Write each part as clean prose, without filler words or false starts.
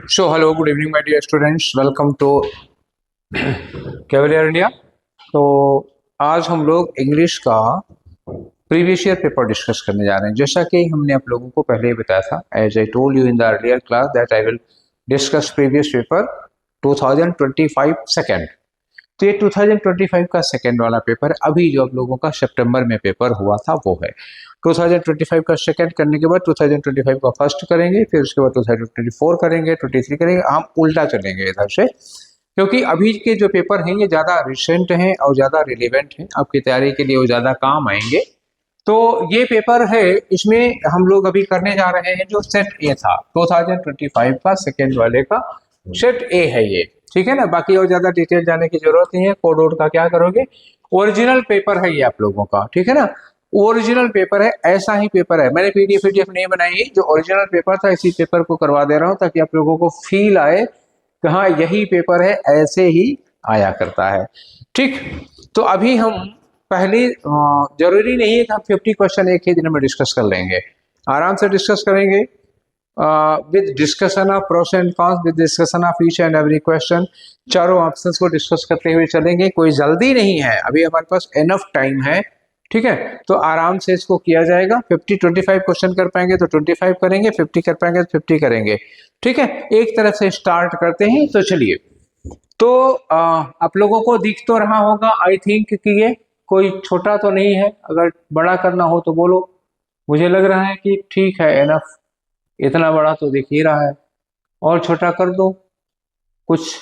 So hello, good evening my dear students, welcome to Cavalier India. तो आज हम लोग इंग्लिश का प्रीवियस ईयर पेपर डिस्कस करने जा रहे हैं। जैसा कि हमने आप लोगों को पहले ही बताया था, as I told you in the earlier class that I will discuss previous paper 2025 second. तो ये 2025 का सेकेंड वाला पेपर अभी जो आप लोगों का सितंबर में पेपर हुआ था वो है। 2025 का सेकेंड करने के बाद 2025 का फर्स्ट करेंगे, फिर उसके बाद 2024 करेंगे, 23 करेंगे। हम उल्टा चलेंगे इधर से, क्योंकि अभी के जो पेपर हैं ये ज़्यादा रिसेंट हैं और ज़्यादा रिलेवेंट हैं, आपकी तैयारी के लिए वो ज़्यादा काम आएंगे। तो ये पेपर है, इसमें हम लोग अभी करने जा रहे हैं जो सेट ए था 2025 का सेकेंड वाले का सेट ए है ये, ठीक है ना। बाकी और ज़्यादा डिटेल जाने की जरूरत नहीं है। कोड वोड का क्या करोगे, ओरिजिनल पेपर है ये आप लोगों का, ठीक है ना। ओरिजिनल पेपर है, ऐसा ही पेपर है। मैंने पीडीएफ नहीं बनाई, जो ओरिजिनल पेपर था इसी पेपर को करवा दे रहा हूँ ताकि आप लोगों को फील आए कि हाँ यही पेपर है, ऐसे ही आया करता है, ठीक। तो अभी हम पहले जरूरी नहीं है कि हम 50 क्वेश्चन एक ही दिन में डिस्कस कर लेंगे, आराम से डिस्कस करेंगे with discussion of pros and cons, with discussion of each and every question. चारों ऑप्शंस को डिस्कस करते हुए चलेंगे, कोई जल्दी नहीं है, अभी हमारे पास एनफ टाइम है, ठीक है। तो आराम से इसको किया जाएगा। 25 क्वेश्चन कर पाएंगे तो 25 करेंगे, 50 कर पाएंगे तो 50 करेंगे, ठीक है। एक तरफ से स्टार्ट करते हैं। तो चलिए, तो आप लोगों को दिख तो रहा होगा आई थिंक कि ये कोई छोटा तो नहीं है। अगर बड़ा करना हो तो बोलो, मुझे लग रहा है कि ठीक है, एनफ, इतना बड़ा तो दिख ही रहा है, और छोटा कर दो कुछ।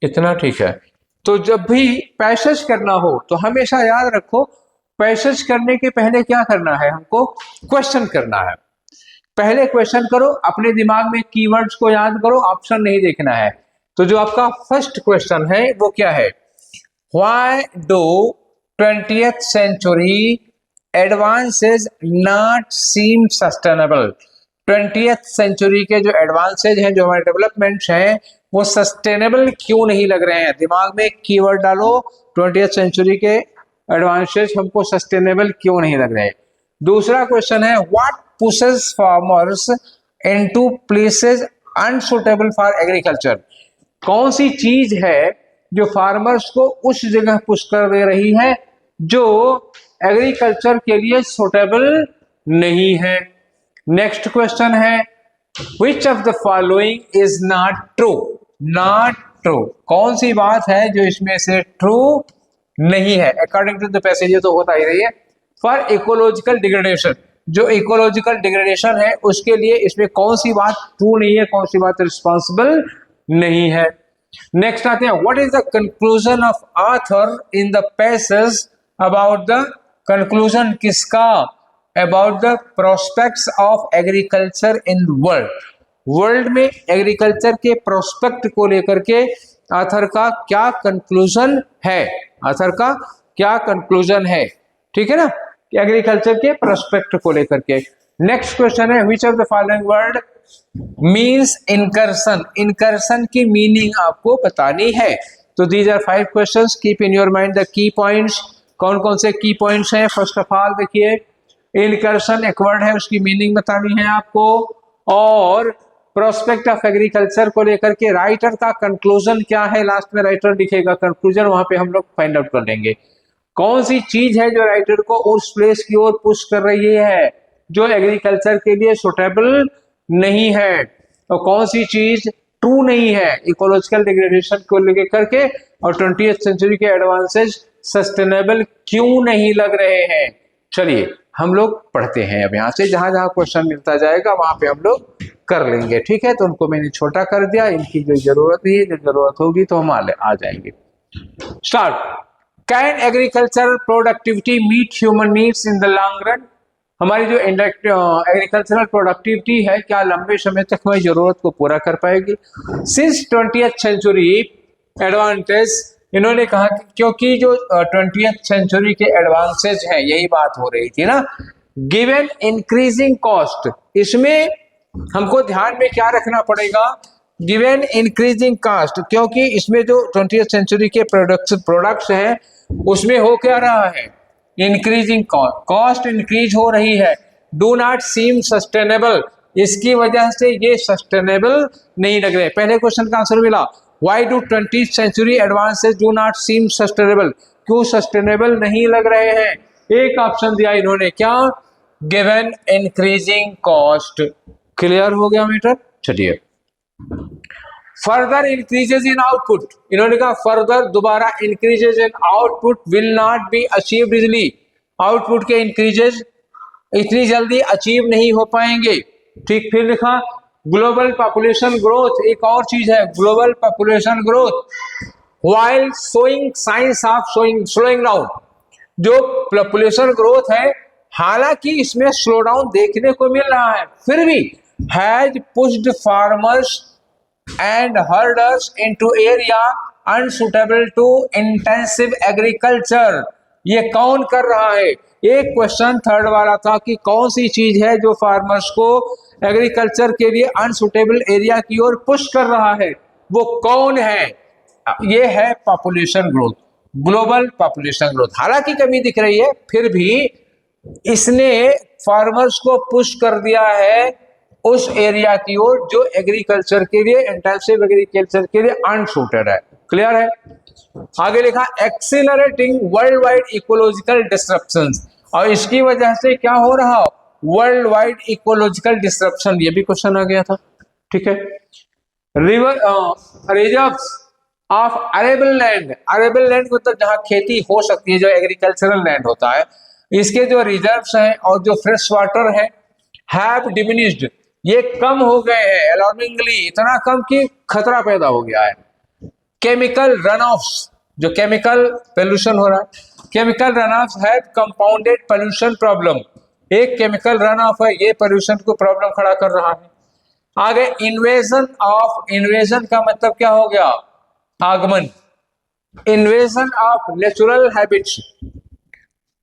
इतना ठीक है। तो जब भी पैसेज करना हो तो हमेशा याद रखो, पैसेज करने के पहले क्या करना है, हमको क्वेश्चन करना है। पहले क्वेश्चन करो, अपने दिमाग में कीवर्ड्स को याद करो, ऑप्शन नहीं देखना है। तो जो आपका फर्स्ट क्वेश्चन है वो क्या है, why do 20th century advances not seem sustainable। 20th century के जो एडवांसेज हैं, जो हमारे डेवलपमेंट्स हैं, वो सस्टेनेबल क्यों नहीं लग रहे हैं। दिमाग में कीवर्ड डालो, 20th century के एडवांसेज हमको सस्टेनेबल क्यों नहीं लग रहे। दूसरा क्वेश्चन है, what pushes farmers into places unsuitable for agriculture. कौन सी चीज है जो फार्मर्स को उस जगह पुश कर दे रही है जो एग्रीकल्चर के लिए सुटेबल नहीं है। नेक्स्ट क्वेश्चन है, विच of the following is not true. Not true, कौन सी बात है जो इसमें से ट्रू नहीं है। अकॉर्डिंग टू द पैसेज तो होता ही रही है। फॉर इकोलॉजिकल डिग्रेडेशन, जो इकोलॉजिकल डिग्रेडेशन है उसके लिए इसमें कौन सी बात ट्रू नहीं है, कौन सी बात रिस्पॉन्सिबल नहीं है। नेक्स्ट आते हैं, what is the conclusion of author in the passage about the, conclusion किसका, about the prospects of agriculture in world. World में एग्रीकल्चर के प्रोस्पेक्ट को लेकर के ऑथर का क्या कंक्लूजन है, ऑथर का क्या कंक्लूजन है, ठीक है ना, एग्रीकल्चर के प्रोस्पेक्ट को लेकर के। नेक्स्ट क्वेश्चन है, which of the following word means incursion. Incursion की मीनिंग आपको बतानी है। तो these are 5 questions, keep in your mind the key points. कौन कौन से की पॉइंट्स हैं। फर्स्ट ऑफ ऑल देखिए, इनकर्सन एक वर्ड है, उसकी मीनिंग बतानी है आपको, और प्रोस्पेक्ट ऑफ एग्रीकल्चर को लेकर के राइटर का कंक्लूजन क्या है, लास्ट में राइटर लिखेगा कंक्लूजन, वहां पे हम लोग फाइंड आउट कर लेंगे कौन सी चीज है जो राइटर को उस प्लेस की ओर पुश कर रही है जो एग्रीकल्चर के लिए सुटेबल नहीं है, और कौन सी चीज ट्रू नहीं है इकोलॉजिकल डिग्रेडेशन को लेकर करके, और 20th सेंचुरी के एडवांसेज सस्टेनेबल क्यों नहीं लग रहे हैं। चलिए हम लोग पढ़ते हैं अब यहाँ से, जहां जहां क्वेश्चन मिलता जाएगा वहां पे हम लोग कर लेंगे, ठीक है। तो उनको मैंने छोटा कर दिया, इनकी जो जरूरत है, जो जरूरत होगी तो हम आ जाएंगे। Start. Can agricultural productivity meet human needs in the long run. हमारी जो एग्रीकल्चरल प्रोडक्टिविटी है, क्या लंबे समय तक हमारी जरूरत को पूरा कर पाएगी। सिंस 20th सेंचुरी एडवांटेज, इन्होंने कहा कि क्योंकि जो 20th सेंचुरी के एडवांसेज हैं, यही बात हो रही थी ना, गिवन इंक्रीजिंग कॉस्ट, इसमें हमको ध्यान में क्या रखना पड़ेगा, गिवन इंक्रीजिंग कास्ट, क्योंकि इसमें जो 20th सेंचुरी के प्रोडक्ट्स हैं उसमें हो क्या रहा है, इंक्रीजिंग कॉस्ट इंक्रीज हो रही है। डू नॉट सीम सस्टेनेबल, इसकी वजह से ये सस्टेनेबल नहीं लग रहे। पहले क्वेश्चन का आंसर मिला, why do 20th century advances do not seem sustainable, क्यों सस्टेनेबल नहीं लग रहे हैं। एक ऑप्शन दिया इन्होंने, क्या, गिवन इंक्रीजिंग कॉस्ट। क्लियर हो गया मैटर। चलिए, फर्दर इंक्रीजेज इन आउटपुट, इन्होंने कहा फर्दर दोबारा increases in output will not be achieved easily, output के इंक्रीजेज इतनी जल्दी अचीव नहीं हो पाएंगे। ठीक, फिर लिखा ग्लोबल पॉपुलेशन ग्रोथ, एक और चीज है global population growth, while showing science of slowing down, जो पॉपुलेशन ग्रोथ है हालांकि इसमें स्लो डाउन देखने को मिल रहा है, फिर भी has pushed farmers and herders into area unsuitable to intensive agriculture. ये कौन कर रहा है, एक क्वेश्चन थर्ड वाला था कि कौन सी चीज है जो फार्मर्स को एग्रीकल्चर के लिए अनसुटेबल एरिया की ओर पुश कर रहा है, वो कौन है, ये है population growth, global population growth. हालांकि कमी दिख रही है फिर भी इसने फार्मर्स को पुश कर दिया है उस एरिया की ओर जो एग्रीकल्चर के लिए, इंटेंसिव एग्रीकल्चर के लिए अनसूटेड है। क्लियर है। आगे लिखा accelerating world wide ecological disruptions, और इसकी वजह से क्या हो रहा, वर्ल्ड वाइड इकोलॉजिकल डिस्ट्रप्शन, ये भी क्वेश्चन आ गया था। ठीक है, reserves of arable land, arable land मतलब जहां खेती हो सकती है, जो एग्रीकल्चरल लैंड होता है, इसके जो रिजर्व्स हैं और जो फ्रेश वाटर है हैव डिमिनिश्ड, ये कम हो गए हैं अलार्मिंगली, इतना कम कि खतरा पैदा हो गया है। केमिकल रन ऑफ्स, जो केमिकल पोल्यूशन हो रहा है, chemical run offs have compounded pollution problem, एक केमिकल रन ऑफ है ये पोल्यूशन को प्रॉब्लम खड़ा कर रहा है। आगे इन्वेजन ऑफ, इन्वेजन का मतलब क्या हो गया, आगमन, invasion of natural habits,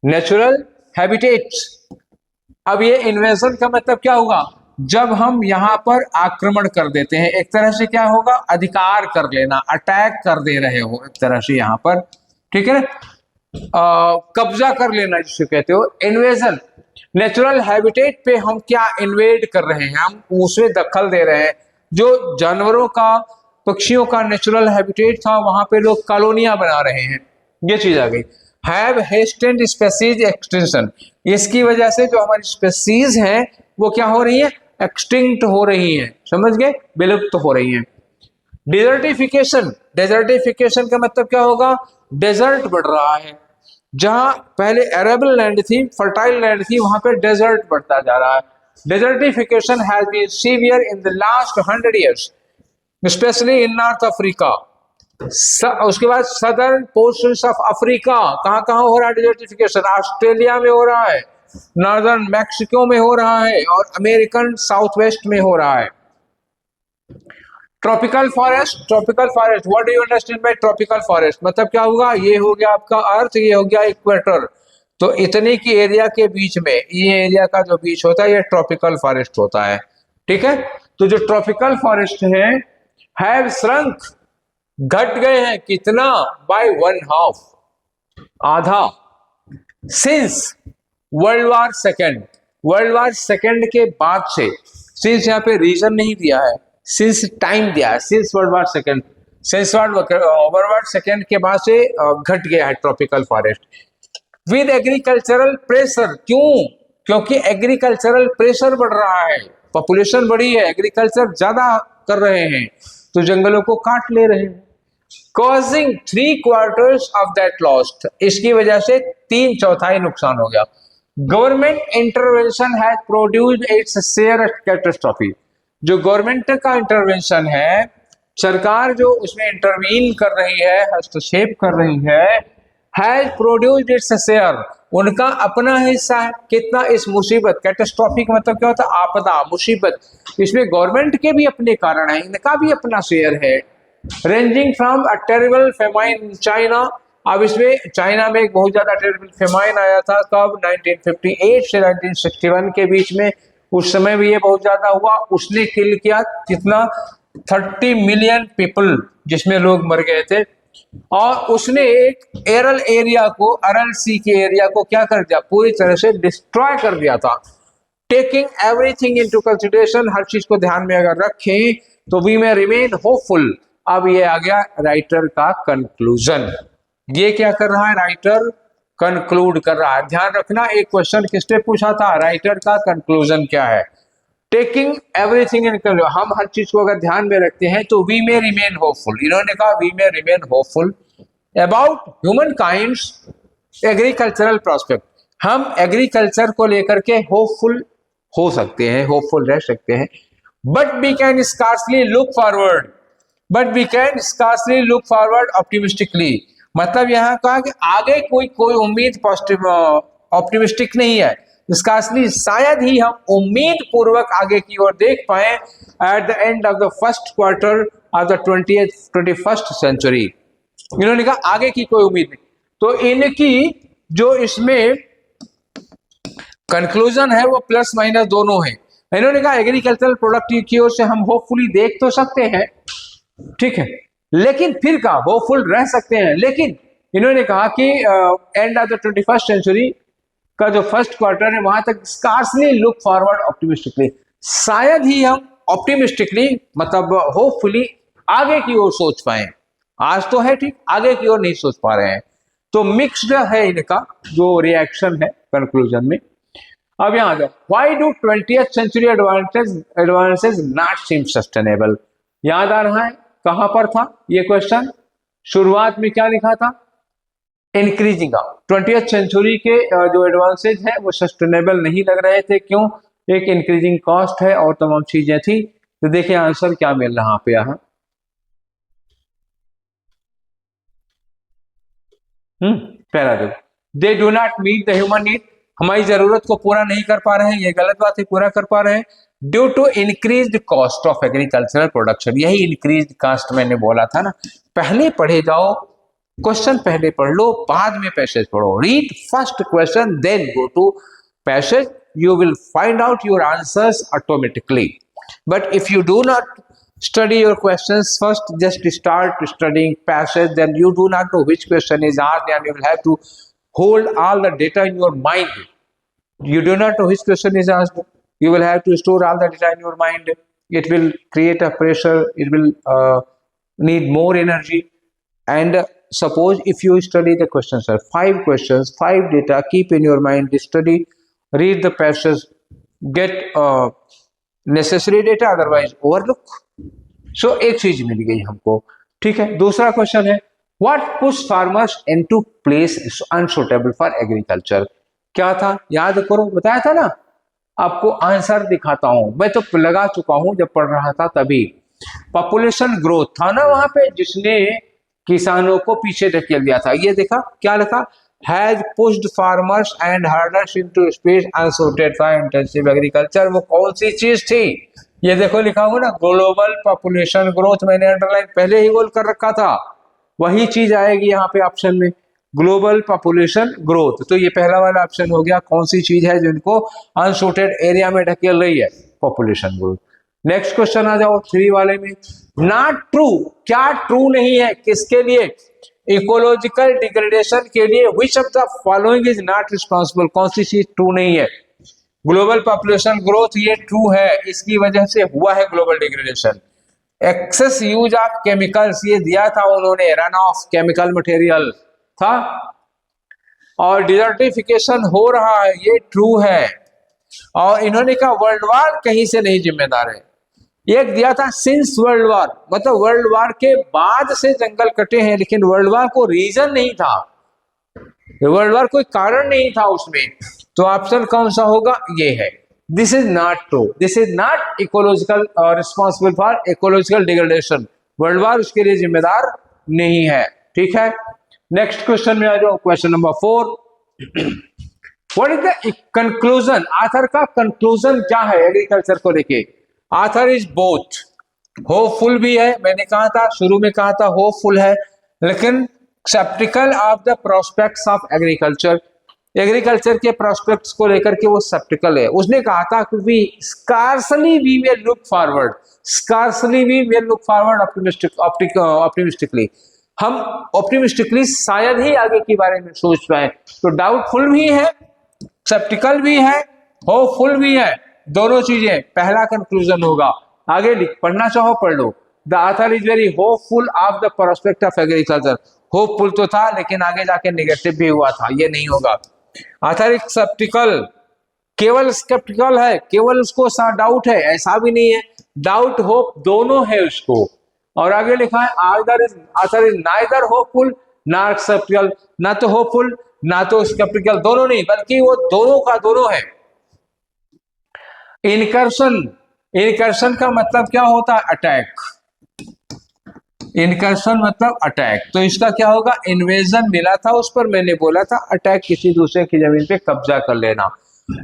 natural habitats. अब ये इन्वेजन का मतलब क्या होगा, जब हम यहां पर आक्रमण कर देते हैं, एक तरह से क्या होगा, अधिकार कर लेना, अटैक कर दे रहे हो एक तरह से यहां पर, ठीक है, कब्जा कर लेना जिसे कहते हो इन्वेजन। नेचुरल हैबिटेट पे हम क्या इन्वेड कर रहे हैं, हम उसमें दखल दे रहे हैं, जो जानवरों का, पक्षियों का नेचुरल हैबिटेट था वहां पे लोग कॉलोनियां बना रहे हैं, ये चीज आ गई। हैव हेस्टेंड स्पेसीज एक्सटेंशन, इसकी वजह से जो हमारी स्पेसीज हैं वो क्या हो रही है, एक्सटिंक्ट हो रही हैं, समझ गए, विलुप्त हो रही हैं। डेजर्टिफिकेशन, डेजर्टिफिकेशन का मतलब क्या होगा, डेजर्ट बढ़ रहा है, जहां पहले एरेबल लैंड थी, फर्टाइल लैंड थी, वहां पे डेजर्ट बढ़ता जा रहा है। Desertification has been severe in the last 100 years, specially in North Africa. उसके बाद सदर्न पोर्शंस ऑफ अफ्रीका, कहां कहां हो रहा है डेजर्टिफिकेशन, ऑस्ट्रेलिया में हो रहा है, नॉर्दर्न मैक्सिको में हो रहा है, और अमेरिकन साउथ वेस्ट में हो रहा है। Tropical forest, tropical forest, what do you understand bye tropical forest, मतलब क्या होगा, ये हो गया आपका अर्थ, ये हो गया इक्वेटर, तो इतने की एरिया के बीच में, ये एरिया का जो बीच होता है ये ट्रॉपिकल फॉरेस्ट होता है। ठीक है, तो जो ट्रॉपिकल फॉरेस्ट है हैव श्रंक, घट गए हैं, कितना, बाय 1/2, आधा, since world war second, world war second के बाद से, सिंस यहाँ पे रीजन नहीं दिया है, सिंस टाइम दिया है, since world war second, since world war second के बाद से घट गया है tropical forest. With agricultural pressure, क्यों, क्योंकि एग्रीकल्चरल प्रेशर बढ़ रहा है, पॉपुलेशन बढ़ी है, एग्रीकल्चर ज्यादा कर रहे हैं तो जंगलों को काट ले रहे हैं। कॉजिंग 3/4 ऑफ दैट लॉस्ट, इसकी वजह से 3/4 नुकसान हो गया। Government intervention has produced its share catastrophe, जो गवर्नमेंट का इंटरवेंशन है, सरकार जो उसमें इंटरवीन कर रही है, हस्तक्षेप कर रही है, हैज प्रोड्यूस्ड इट्स शेयर, उनका अपना हिस्सा है, कितना, इस मुसीबत, कैटास्ट्रॉफिक मतलब क्या होता है, आपदा, मुसीबत, इसमें गवर्नमेंट के भी अपने कारण है, इनका भी अपना शेयर है। Ranging from a terrible famine in China, अब इसमें चाइना में एक बहुत ज्यादा टेरिबल फेमाइन आया था, कब, 1958 से 1961 के बीच में, उस समय भी ये बहुत ज्यादा हुआ, उसने किल किया कितना, 30 मिलियन पीपल जिसमें लोग मर गए थे, और उसने एक एरल एरिया को, अरल सी के एरिया को क्या कर दिया, पूरी तरह से डिस्ट्रॉय कर दिया था। टेकिंग एवरीथिंग इनटू कंसिडरेशन, हर चीज को ध्यान में अगर रखें तो वी में रिमेन होपफुल। अब ये आ गया राइटर का कंक्लूजन। ये क्या कर रहा है, राइटर कंक्लूड कर रहा है। ध्यान रखना, एक क्वेश्चन किसने पूछा था, राइटर का कंक्लूजन क्या है। टेकिंग एवरीथिंग इन, हम हर चीज को अगर ध्यान में रखते हैं तो वी में रिमेन होपफुल। इन्होंने कहा वी में remain hopeful about human kinds agricultural prospect. हम एग्रीकल्चर को लेकर के होपफुल हो सकते हैं, होपफुल रह सकते हैं। But we can scarcely look forward, but we can scarcely look forward optimistically. मतलब यहाँ कहा कि आगे कोई उम्मीद पॉजिटिव ऑप्टिमिस्टिक नहीं है। स्कार्सली शायद ही हम उम्मीद पूर्वक आगे की ओर देख पाए at the end of the first quarter of the 21st century. इन्होंने कहा आगे की कोई उम्मीद नहीं। तो इनकी जो इसमें कंक्लूजन है वो प्लस माइनस दोनों है। इन्होंने कहा एग्रीकल्चरल प्रोडक्ट की ओर से हम होपफुली देख तो सकते हैं, ठीक है, लेकिन फिर कहा होपफुल रह सकते हैं, लेकिन इन्होंने कहा कि and of the 21st century का जो फर्स्ट क्वार्टर है वहां तक स्कार्सली लुक फॉरवर्ड ऑप्टिमिस्टिकली, शायद ही हम ऑप्टिमिस्टिकली मतलब होपफुली आगे की ओर सोच पाए। आज तो है ठीक, आगे की ओर नहीं सोच पा रहे हैं। तो मिक्स्ड है इनका जो रिएक्शन है कंक्लूजन में। अब यहां आ जाओ, why do 20th century advances not seem sustainable. याद आ रहा है कहां पर था ये क्वेश्चन, शुरुआत में क्या लिखा था, इंक्रीजिंग ऑफ 20th सेंचुरी के जो एडवांसेज है वो सस्टेनेबल नहीं लग रहे थे। क्यों, एक इंक्रीजिंग कॉस्ट है और तमाम चीजें थी। तो देखिए आंसर क्या मिल रहा पे यहाँ, पहला देखो, they do not meet the human need, हमारी जरूरत को पूरा नहीं कर पा रहे हैं, ये गलत बात है, पूरा कर पा रहे हैं। Due to increased cost of agricultural production, यही इंक्रीज्ड कॉस्ट मैंने बोला था ना। पहले पढ़े जाओ, क्वेश्चन पहले पढ़ लो, बाद में पैसेज पढ़ो। Read first question then go to passage, you will find out your answers automatically. But if you do not study your questions first, just start studying passage, then you do not know which question is asked and you will have to hold all the data in your mind. You do not know which question is asked, you will have to store all the data in your mind. It will create a pressure, it will need more energy. And suppose if you study the questions, 5 questions, 5 data, keep in your mind, study, read the passage, get necessary data, otherwise overlook. So एक चीज मिल गई हमको, ठीक है। दूसरा question है, what push farmers into place unsuitable for agriculture। क्या था याद करो, बताया था ना, आपको आंसर दिखाता हूं, मैं तो लगा चुका हूं जब पढ़ रहा था तभी। पॉपुलेशन ग्रोथ था ना वहां पे, जिसने किसानों को पीछे धकेल दिया था। ये देखा क्या लिखा, has pushed farmers and herders into space unsuited for intensive agriculture। वो कौन सी चीज थी, ये देखो लिखा हुआ ना, ग्लोबल पॉपुलेशन ग्रोथ, मैंने अंडरलाइन पहले ही बोल कर रखा था, वही चीज आएगी यहाँ पे ऑप्शन में, ग्लोबल पॉपुलेशन ग्रोथ। तो ये पहला वाला ऑप्शन हो गया, कौन सी चीज है जिनको अनसुटेड एरिया में ढकेल रही है, पॉपुलेशन ग्रोथ। नेक्स्ट क्वेश्चन आ जाओ 3 वाले में, नॉट ट्रू, क्या ट्रू नहीं है, किसके लिए, इकोलॉजिकल डिग्रेडेशन के लिए। Which of the following is not responsible, कौन सी चीज ट्रू नहीं है। ग्लोबल पॉपुलेशन ग्रोथ ये ट्रू है, इसकी वजह से हुआ है global degradation. Excess use of chemicals, ये दिया था उन्होंने, रन ऑफ केमिकल मटेरियल था। और डिजर्टिफिकेशन हो रहा है, ये ट्रू है। और इन्होंने कहा वर्ल्ड वार कहीं से नहीं जिम्मेदार है। एक दिया था सिंस वर्ल्ड वार, मतलब वर्ल्ड वार के बाद से जंगल कटे हैं, लेकिन वर्ल्ड वार को रीजन नहीं था, वर्ल्ड वार कोई कारण नहीं था उसमें। तो ऑप्शन कौन सा होगा, ये है, this is not true, this is not ecological responsible for ecological degradation, world war उसके लिए जिम्मेदार नहीं है, ठीक है। नेक्स्ट क्वेश्चन में आ जाओ, question number 4, what is the conclusion, author का कंक्लूजन क्या है एग्रीकल्चर को लेके। आथर इज बोथ, होपफुल भी है, मैंने कहा था शुरू में कहा था होपफुल है, लेकिन sceptical of the prospects of agriculture. Agriculture के प्रोस्पेक्ट्स को लेकर के वो स्केप्टिकल है। उसने कहा था कि we scarcely we will look forward, scarcely we will look forward optimistically, हम ऑप्टिमिस्टिकली शायद ही आगे के बारे में सोच पाए। तो डाउटफुल भी है, स्केप्टिकल भी है, होपफुल भी है, दोनों चीजें। पहला कंक्लूजन होगा, आगे पढ़ना चाहो पढ़ लो। The author is very hopeful of the prospect of agriculture. Hopeful तो था लेकिन आगे जाके नेगेटिव भी हुआ था, ये नहीं होगा। ऑथर एक स्केप्टिकल, केवल स्केप्टिकल है, केवल उसको डाउट है ऐसा भी नहीं है, डाउट होप दोनों है उसको। और आगे लिखा है author is neither hopeful not sceptical, ना तो होपफुल ना तो स्केप्टिकल, दोनों नहीं, बल्कि वो दोनों का दोनों है। इनकर्शन, इनकर्शन का मतलब क्या होता है? अटैक। इनकर्शन मतलब अटैक। तो इसका क्या होगा? इन्वेजन मिला था उस पर, मैंने बोला था अटैक, किसी दूसरे की जमीन पे कब्जा कर लेना।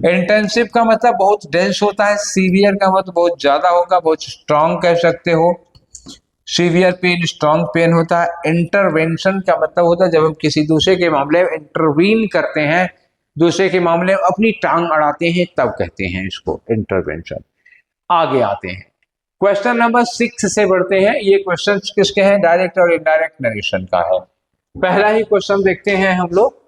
इंटेंसिव का मतलब बहुत डेंस होता है। सीवियर का मतलब बहुत ज्यादा होगा, बहुत स्ट्रांग कह सकते हो। सीवियर पेन, स्ट्रांग पेन होता है। इंटरवेंशन का मतलब होता है जब हम किसी दूसरे के मामले में इंटरवीन करते हैं, दूसरे के मामले में अपनी टांग अड़ाते हैं, तब कहते हैं इसको इंटरवेंशन। आगे आते हैं, क्वेश्चन नंबर 6 से बढ़ते हैं। ये क्वेश्चन किसके हैं? डायरेक्ट और इनडायरेक्ट नरेशन का है। पहला ही क्वेश्चन देखते हैं हम लोग,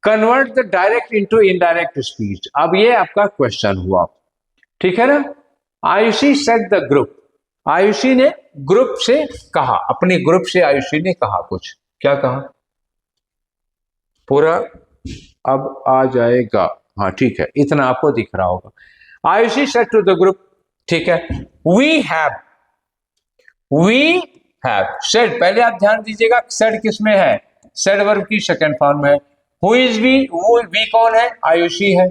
convert the direct into indirect speech. अब ये आपका क्वेश्चन हुआ, ठीक है ना। Ayushi said the group, Ayushi ने ग्रुप से कहा, अपने ग्रुप से आयुषी ने कहा कुछ। क्या कहा? पूरा अब आ जाएगा, हाँ ठीक है, इतना आपको दिख रहा होगा। Ayushi said to the group, ठीक है। वी हैव सेड, पहले आप ध्यान दीजिएगा सेड किस में है? सेड वर्ब की सेकंड फॉर्म है। Who is we? वो वी कौन है? आयुषी है।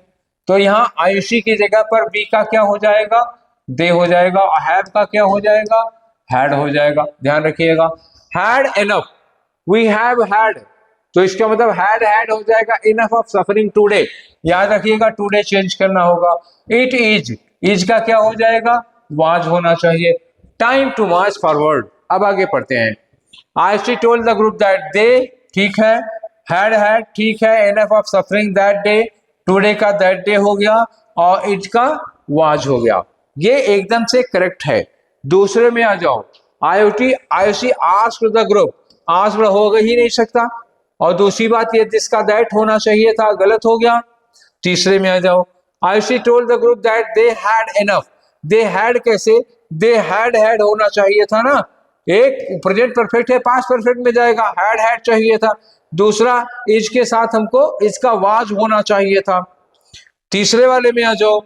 तो यहां आयुषी की जगह पर वी का क्या हो जाएगा? दे हो जाएगा। और हैव का क्या हो जाएगा? हैड हो जाएगा। ध्यान रखिएगा, had enough, we have had, तो इसका मतलब हैड हो जाएगा इनफ ऑफ सफरिंग टुडे। याद रखिएगा टुडे चेंज करना होगा। इट इज का क्या हो जाएगा? वाज होना चाहिए। Time to march forward. अब आगे पढ़ते हैं। Ayushi told the group that they, ठीक है, हैड ठीक है, enough of suffering that day, today का दैट डे हो गया और इट का वाज हो गया। ये एकदम से करेक्ट है। दूसरे में आ जाओ, Ayushi asked the group, asked हो ही नहीं सकता। और दूसरी बात ये जिसका दैट होना चाहिए था, गलत हो गया। तीसरे में आ जाओ, Ayushi told the group that they had enough, they had कैसे? दे हैड होना चाहिए था ना, एक प्रेजेंट परफेक्ट है, पास्ट परफेक्ट में जाएगा, हैड चाहिए था। दूसरा इज के साथ हमको इसका वाज होना चाहिए था। तीसरे वाले में आ जाओ,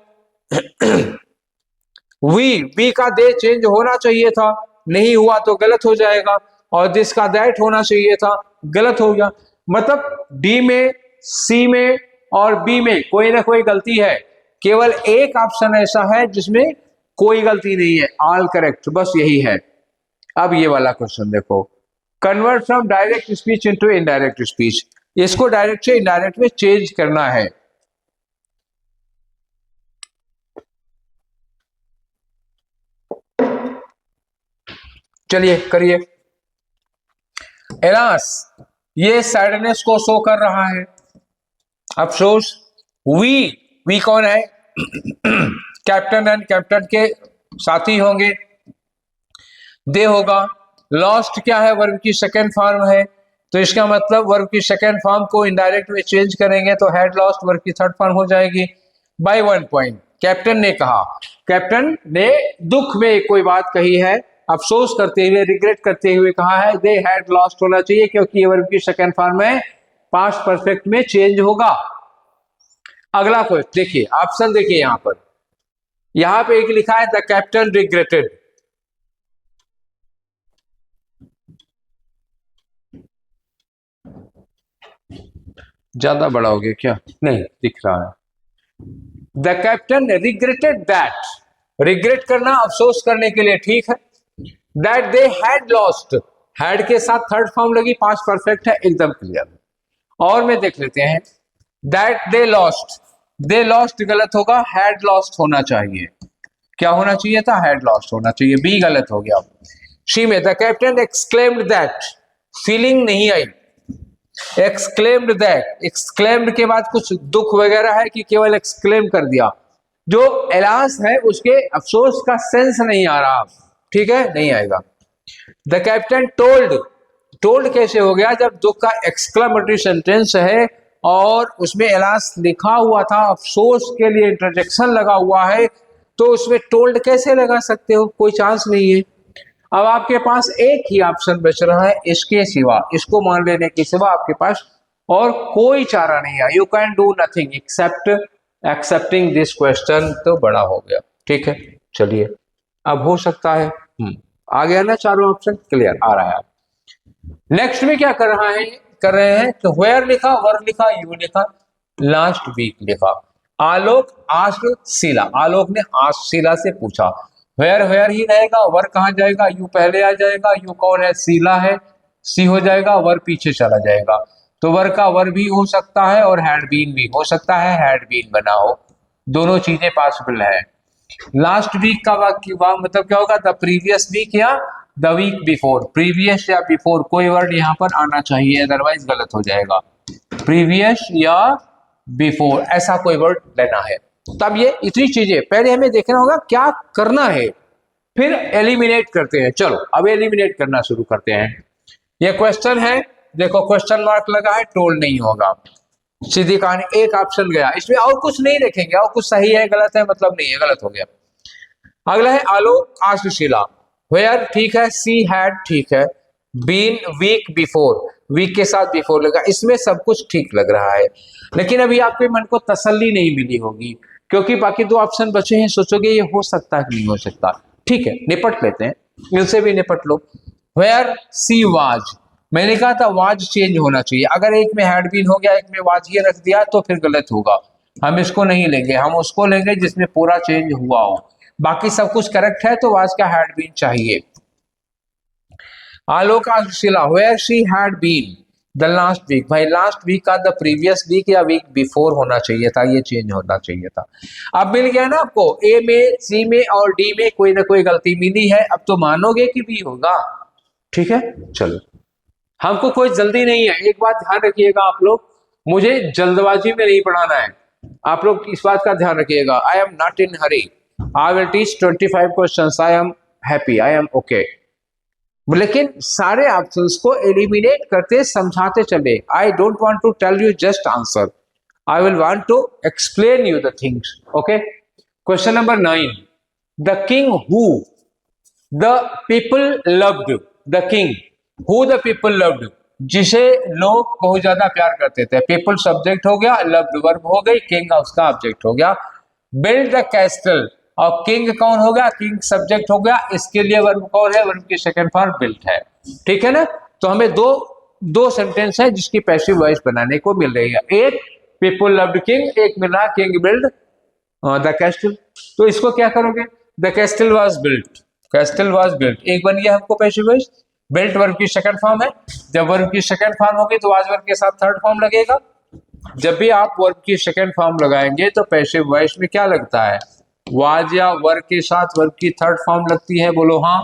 वी का दे चेंज होना चाहिए था, नहीं हुआ तो गलत हो जाएगा। और दिस का दैट होना चाहिए था, गलत हो गया। मतलब डी में, सी में और बी में कोई ना कोई गलती है। केवल एक ऑप्शन ऐसा है जिसमें कोई गलती नहीं है, ऑल करेक्ट, बस यही है। अब ये वाला क्वेश्चन देखो, convert from direct speech into indirect speech. इसको डायरेक्ट से इनडायरेक्ट में चेंज करना है। चलिए करिए। एलास, ये सैडनेस को शो कर रहा है, अफसोस। वी कौन है? कैप्टन एंड कैप्टन के साथी होंगे। दे होगा। लॉस्ट क्या है? वर्ब की सेकेंड फॉर्म है, तो इसका मतलब वर्ब की सेकेंड फॉर्म को इनडायरेक्ट में चेंज करेंगे तो हैड लॉस्ट वर्ब की थर्ड फॉर्म हो जाएगी। Bye 1 point. कैप्टन ने कहा, कैप्टन ने दुख में कोई बात कही है, अफसोस करते हुए, रिग्रेट करते हुए कहा है दे हैड लॉस्ट होना चाहिए, क्योंकि ये वर्ब की सेकेंड फॉर्म है, पास्ट परफेक्ट में चेंज होगा। अगला क्वेश्चन देखिए, ऑप्शन देखिए, यहां पे एक लिखा है द कैप्टन रिग्रेटेड। ज्यादा बड़ा हो गया क्या? नहीं दिख रहा है। The captain regretted that, regret करना अफसोस करने के लिए, ठीक है। That they had lost, had के साथ थर्ड फॉर्म लगी, पास्ट परफेक्ट है, एकदम क्लियर। और में देख लेते हैं, दैट दे लॉस्ट गलत होगा, हैड लॉस्ट होना चाहिए। क्या होना चाहिए था? हैड लॉस्ट होना चाहिए, बी गलत हो गया। शी में the captain exclaimed that, feeling नहीं आई, एक्सक्लेम्ड दैट, एक्सक्लेम्ड के बाद कुछ दुख वगैरह है कि केवल एक्सक्लेम कर दिया? जो एलास है उसके अफसोस का सेंस नहीं आ रहा, ठीक है, नहीं आएगा। द कैप्टन टोल्ड, टोल्ड कैसे हो गया जब दुख का एक्सक्लेमेटरी सेंटेंस है और उसमें एलास लिखा हुआ था, अफसोस के लिए इंटरजेक्शन लगा हुआ है, तो उसमें टोल्ड कैसे लगा सकते हो? कोई चांस नहीं है। अब आपके पास एक ही ऑप्शन बच रहा है इसके सिवा, इसको मान लेने के सिवा आपके पास और कोई चारा नहीं है। You can do nothing accept accepting this question. तो बड़ा हो गया, ठीक है, चलिए अब हो सकता है आ गया ना चारों ऑप्शन, क्लियर आ रहा है। नेक्स्ट में क्या कर रहा है, कर रहे हैं तो वेयर लिखा, वर लिखा, यू लिखा, लास्ट वीक लिखा। आलोक आस्क्ड शीला, आलोक ने आस्क्ड शीला से पूछा। वेयर वेयर ही रहेगा, वर कहां जाएगा, यू पहले आ जाएगा, यू कौन है, शीला है, सी हो जाएगा, वर पीछे चला जाएगा। तो वर का वर भी हो सकता है और हैड बीन भी हो सकता है, हैड बीन बना हो, दोनों चीजें पॉसिबल है। लास्ट वीक का वाक्य मतलब क्या होगा, द प्रीवियस वीक या द वीक बिफोर, प्रीवियस या बिफोर कोई वर्ड यहां पर आना चाहिए, अदरवाइज गलत हो जाएगा। प्रीवियस या बिफोर ऐसा कोई वर्ड लेना है। तब ये इतनी चीजें पहले हमें देखना होगा क्या करना है, फिर एलिमिनेट करते हैं। चलो अब एलिमिनेट करना शुरू करते हैं। ये क्वेश्चन है, देखो क्वेश्चन मार्क लगा है, टोल्ड नहीं होगा, सीधी कहानी, एक ऑप्शन गया, इसमें और कुछ नहीं देखेंगे, और कुछ सही है गलत है मतलब नहीं है, गलत हो गया। अगला है आलोक आस्क्ड शीला, वेयर ठीक है, सी हैड ठीक है, बीन वीक बिफोर, वीक के साथ बिफोर लगा, इसमें सब कुछ ठीक लग रहा है। लेकिन अभी आपके मन को तसल्ली नहीं मिली होगी क्योंकि बाकी दो ऑप्शन बचे हैं, सोचोगे ये हो सकता है कि नहीं हो सकता। ठीक है, निपट लेते हैं, इनसे भी निपट लो। वेयर सी वाज, मैंने कहा था वाज चेंज होना चाहिए, अगर एक में हैड बीन हो गया एक में वाज ये रख दिया तो फिर गलत होगा, हम इसको नहीं लेंगे, हम उसको लेंगे जिसमें पूरा चेंज हुआ हो। बाकी सब कुछ करेक्ट है तो वाज का हैड बीन चाहिए। Alok asked Sheela where she had been the last week, भाई लास्ट वीक का द प्रीवियस वीक या वीक बिफोर होना चाहिए था, ये चेंज होना चाहिए था। अब मिल गया ना आपको, ए में, सी में और डी में कोई ना कोई गलती मिली है, अब तो मानोगे कि बी होगा। ठीक है, चलो हमको कोई जल्दी नहीं है, एक बात ध्यान रखिएगा आप लोग, मुझे जल्दबाजी में नहीं पढ़ाना है, आप लोग इस बात का ध्यान रखिएगा। I am not in hurry, I will teach 25 questions, I am happy, I am okay. लेकिन सारे ऑप्शंस को एलिमिनेट करते समझाते चले। I don't want to tell you just answer, I will want to explain you the things. Okay, question number 9, the king who the people loved, the king who the people loved, जिसे लोग बहुत ज्यादा प्यार करते थे, people subject हो गया, loved verb हो गई, किंग उसका ऑब्जेक्ट हो गया। बिल्ड द कैस्टल, और किंग कौन हो गया, किंग सब्जेक्ट हो गया, इसके लिए वर्ब कौन है, वर्ब की सेकंड फॉर्म बिल्ट है। ठीक है ना, तो हमें दो सेंटेंस है जिसकी पैसिव वॉइस बनाने को मिल रही है, एक पीपल लव्ड किंग, एक मिल रहा किंग बिल्ड द कैस्टल। तो इसको क्या करोगे, the castle was built, castle was built, एक बन गया हमको पैसिव वॉइस। बिल्ट वर्ब की सेकंड फॉर्म है, जब वर्ब की सेकंड फॉर्म होगी तो वाज वर्ब के साथ थर्ड फॉर्म लगेगा। जब भी आप वर्ब की सेकंड फॉर्म लगाएंगे तो पैसिव वॉइस में क्या लगता है, वाज या वर्ब के साथ वर्ब की थर्ड फॉर्म लगती है, बोलो हाँ,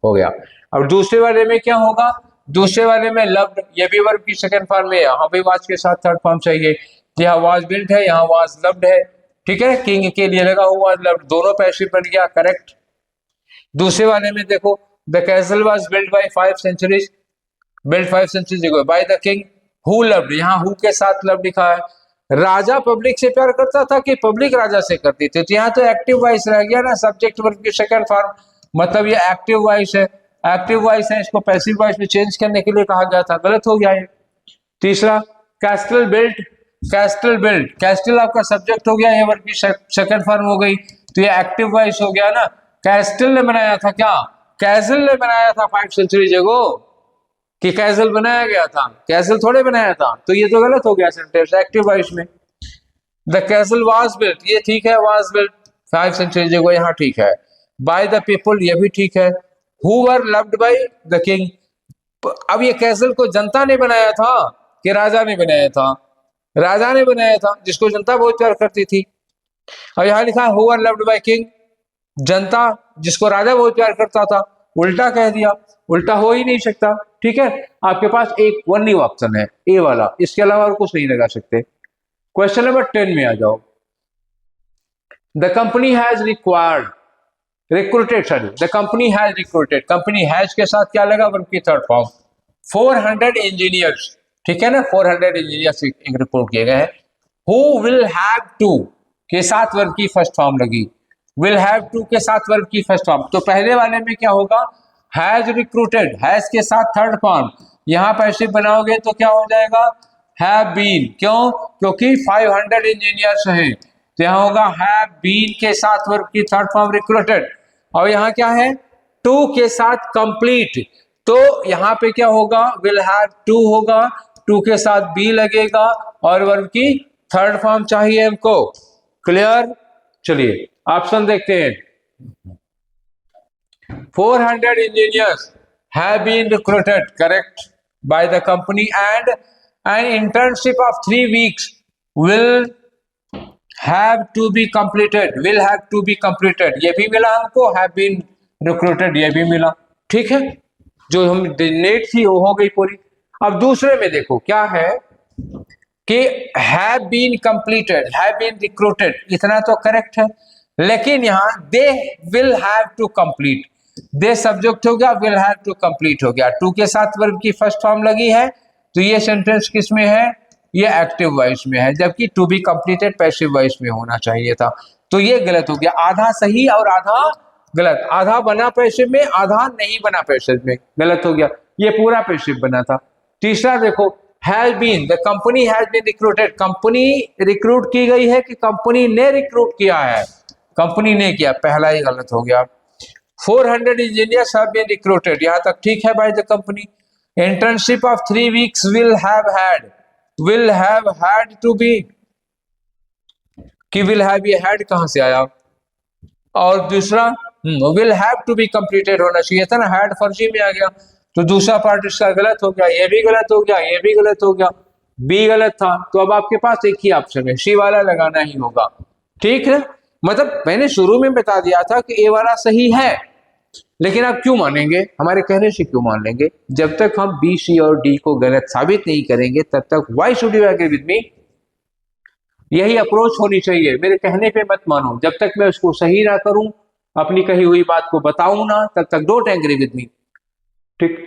हो गया। अब दूसरे वाले में क्या होगा, दूसरे वाले में लव्ड, ये भी वर्ब की सेकंड फॉर्म में, यहाँ भी वाज के साथ थर्ड फॉर्म चाहिए, यहाँ वाज बिल्ट है, यहाँ वाज लव्ड है। ठीक है, किंग के लिए लगा हुआ लव्ड, दोनों पैसिव बन गया, करेक्ट। दूसरे वाले में देखो, the castle was built by 5 centuries, built 5 centuries ago by the king who loved, यहाँ हु के साथ लव लिखा है। राजा पब्लिक से प्यार करता था कि पब्लिक राजा से करती थी, तो यहाँ तो एक्टिव वॉइस रह गया ना, सब्जेक्ट वर्ब की सेकंड फॉर्म, मतलब ये एक्टिव वॉइस है, एक्टिव वॉइस है, इसको पैसिव वॉइस में चेंज करने के लिए कहा गया था, गलत हो गया है। तीसरा, castle built, castle built, castle आपका सब्जेक्ट हो गया, ये वर्ब की सेकंड फॉर्म हो गई, तो ये एक्टिव वॉइस हो गया ना। कैस्टल ने बनाया था क्या, कैसल ने बनाया था 5 सेंचुरी जगो, कि कैसल बनाया गया था, कैसल थोड़े बनाया था, तो ये तो गलत हो गया सेंटेंस एक्टिव वॉइस में। द कैसल वाज बिल्ट, ये ठीक है, वाज बिल्ट 5 सेंचुरी जगो, यहाँ ठीक है। बाय द पीपल, ये भी ठीक है। Who were loved by the king, अब ये कैसल को जनता ने बनाया था कि राजा ने बनाया था, राजा ने बनाया था, जिसको जनता बहुत प्यार करती थी। अब यहाँ लिखा who were loved by king, जनता जिसको राजा बहुत प्यार करता था, उल्टा कह दिया, उल्टा हो ही नहीं सकता। ठीक है, आपके पास एक ओनली ऑप्शन है ए वाला, इसके अलावा और कुछ नहीं लगा सकते। क्वेश्चन नंबर 10 में आ जाओ। The company has recruited, the company has recruited, company has के साथ क्या लगा, वर्ब की थर्ड फॉर्म, 400 इंजीनियर्स, ठीक है ना, 400 इंजीनियर्स रिक्रूट किए गए हैं। हु विल हैव टू के साथ वर्ब की फर्स्ट फॉर्म लगी, विल हैव टू के साथ वर्ब की फर्स्ट फॉर्म, तो पहले वाले में क्या होगा, हैज रिक्रूटेड, हैज के साथ थर्ड फॉर्म, यहां पैसिव बनाओगे तो क्या हो जाएगा, हैव बीन, क्यों, क्योंकि 500 इंजीनियर्स हैं, तो यहां होगा हैव बीन के साथ वर्ब की थर्ड फॉर्म रिक्रूटेड, और यहां क्या है, टू के साथ कंप्लीट, तो यहां पे क्या होगा, विल हैव टू होगा, टू के साथ बी लगेगा और वर्ब की थर्ड फॉर्म चाहिए हमको। क्लियर, चलिए ऑप्शन देखते हैं। 400 engineers have been recruited, correct, by the company, and an internship of 3 weeks will have to be completed, will have to be completed, ये भी मिला हमको, have been recruited ये भी मिला, ठीक है, जो हम नेट थी वो हो गई पूरी। अब दूसरे में देखो क्या है कि have been completed, have been recruited, इतना तो करेक्ट है, लेकिन यहाँ they will have to complete, they subject हो गया, विल हैव टू कंप्लीट हो गया, टू के साथ वर्ब की फर्स्ट फॉर्म लगी है, तो ये सेंटेंस किस में है, ये एक्टिव वॉइस में है, जबकि to be completed passive voice में होना चाहिए था, तो ये गलत हो गया, आधा सही और आधा गलत, आधा बना पैसिव में, आधा नहीं बना पैसिव में, गलत हो गया, ये पूरा पैसिव बना था। तीसरा देखो, has been, the company has been recruited, company recruit की गई है कि कंपनी ने रिक्रूट किया है, कंपनी ने किया, पहला ही गलत हो गया। 400 engineers have been recruited, यहां तक ठीक है, by the company. Internship of 3 weeks will have had to be, कि will have ये had कहां से आया, और दूसरा will have to be completed होना चाहिए था ना, had फर्जी में आ गया, तो दूसरा पार्ट इसका गलत हो गया, ये भी गलत हो गया, ये भी गलत हो गया, बी गलत था, तो अब आपके पास एक ही ऑप्शन है, सी वाला लगाना ही होगा, ठीक है। मतलब मैंने शुरू में बता दिया था कि ए वाला सही है, लेकिन आप क्यों मानेंगे, हमारे कहने से क्यों मान लेंगे, जब तक हम बी, सी और डी को गलत साबित नहीं करेंगे तब तक why should you agree with me, यही अप्रोच होनी चाहिए, मेरे कहने पे मत मानो, जब तक मैं उसको सही ना करूं, अपनी कही हुई बात को बताऊं ना, तब तक डोंट एग्री विद मी, ठीक।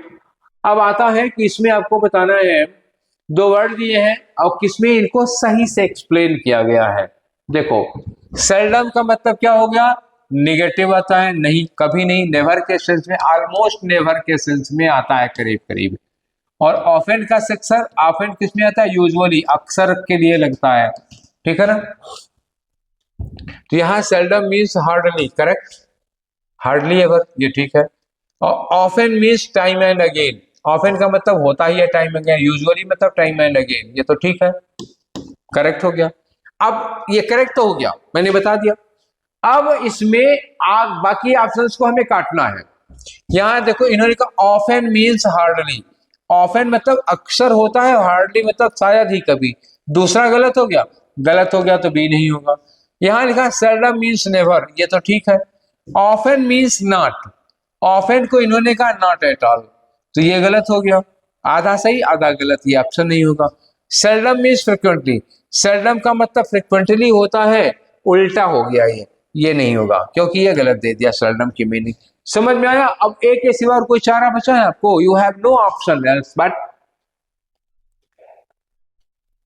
अब आता है कि इसमें आपको बताना है, दो वर्ड दिए हैं और किसमें इनको सही से एक्सप्लेन किया गया है। देखो, सेल्डम का मतलब क्या हो गया, निगेटिव आता है, नहीं, कभी नहीं, नेवर के सेंस में, ऑलमोस्ट नेवर के सेंस में आता है, करीब करीब, और ऑफेन का सेक्सर, ऑफेन किसमें आता है, यूजुअली, अक्सर के लिए लगता है, ठीक है ना, तो यहां seldom means hardly, correct, hardly ever, ये ठीक है, और often means time and again, often का मतलब होता ही है टाइम अगेन, यूजुअली मतलब टाइम एंड अगेन, ये तो ठीक है, करेक्ट हो गया। अब ये करेक्ट तो हो गया, मैंने बता दिया, अब इसमें बाकी ऑप्शंस को हमें काटना है। यहां देखो, इन्होंने कहा ऑफेन मीन्स हार्डली, ऑफेन मतलब अक्सर होता है, हार्डली मतलब शायद ही कभी, दूसरा गलत हो गया, गलत हो गया तो बी नहीं होगा। यहां लिखा सेल्डम मीन्स नेवर, ये तो ठीक है। ऑफेन मीन्स नॉट, ऑफेन को इन्होंने कहा नॉट एट ऑल, तो ये गलत हो गया, आधा सही आधा गलत, ये ऑप्शन नहीं होगा। सेल्डम मीन्स फ्रिक्वेंटली, सेल्डम का मतलब फ्रिक्वेंटली होता है, उल्टा हो गया ये नहीं होगा, क्योंकि ये गलत दे दिया सेल्डम की मीनिंग। समझ में आया? अब एक के सिवा और कोई चारा बचा है आपको, you have no option else but.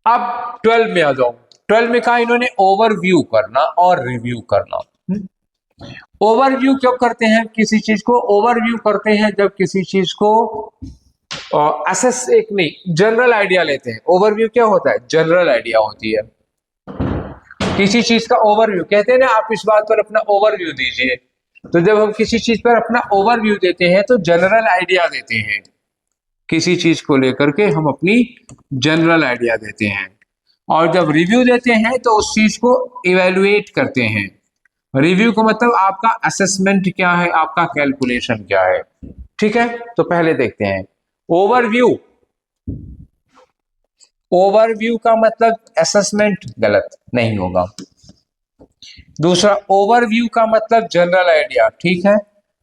अब 12 में आ जाओ। 12 में कहा इन्होंने ओवरव्यू करना और रिव्यू करना। ओवरव्यू क्यों करते हैं किसी चीज को? ओवरव्यू करते हैं जब किसी चीज को असेस, एक नहीं, जनरल आइडिया लेते हैं। ओवरव्यू क्या होता है? जनरल आइडिया होती है किसी चीज का। ओवरव्यू कहते हैं ना, आप इस बात पर अपना ओवरव्यू दीजिए। तो जब हम किसी चीज पर अपना ओवरव्यू देते हैं तो जनरल आइडिया देते हैं, किसी चीज को लेकर के हम अपनी जनरल आइडिया देते हैं। और जब रिव्यू देते हैं तो उस चीज को इवेलुएट करते हैं। रिव्यू का मतलब आपका असेसमेंट क्या है, आपका कैलकुलेशन क्या है। ठीक है, तो पहले देखते हैं ओवरव्यू। ओवरव्यू का मतलब असेसमेंट, गलत नहीं होगा। दूसरा, ओवरव्यू का मतलब जनरल आइडिया, ठीक है।